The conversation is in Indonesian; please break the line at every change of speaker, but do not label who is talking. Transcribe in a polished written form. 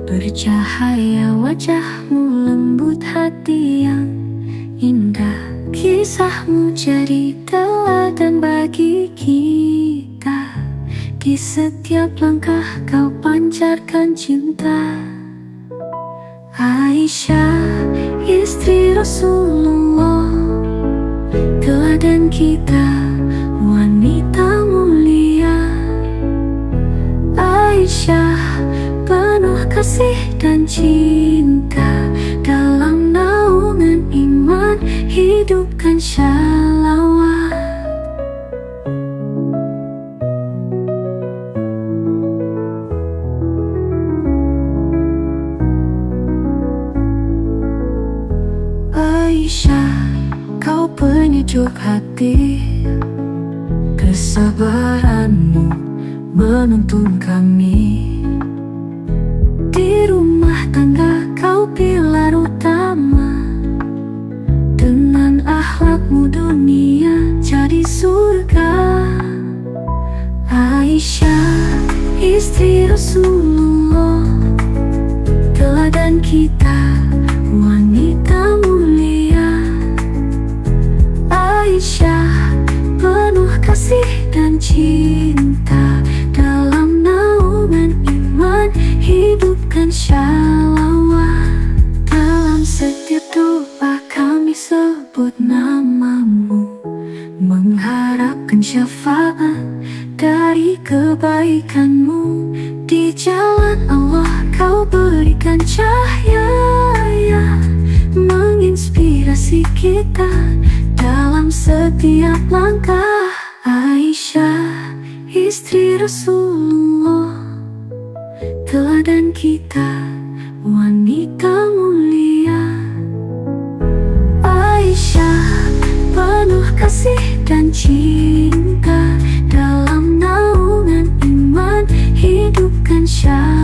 Bercahaya wajahmu, lembut hati yang indah. Kisahmu jadi teladan bagi kita. Di setiap langkah kau pancarkan cinta. Aisyah, istri Rasulullah, teladan kita, wanita mulia. Aisyah, penuh kasih dan cinta, dalam naungan iman hidupkan shalawat. Aisyah, kau penyejuk hati, kesabaranmu menuntun kami. Di rumah tangga kau pilar utama, dengan akhlakmu dunia jadi surga. Aisyah, istri Rasulullah, teladan kita, wanita mulia. Aisyah, penuh kasih dan cinta, dalam naungan iman hidupkan shalawat. Dalam setiap doa kami sebut namamu, mengharapkan syafaat dari kebaikanmu. Di jalan Allah kau berikan cahaya, menginspirasi kita dalam setiap langkah. Aisyah, istri Rasulullah, teladan kita, wanita mulia. Aisyah, penuh kasih dan cinta, dalam naungan iman hidupkan shalawat.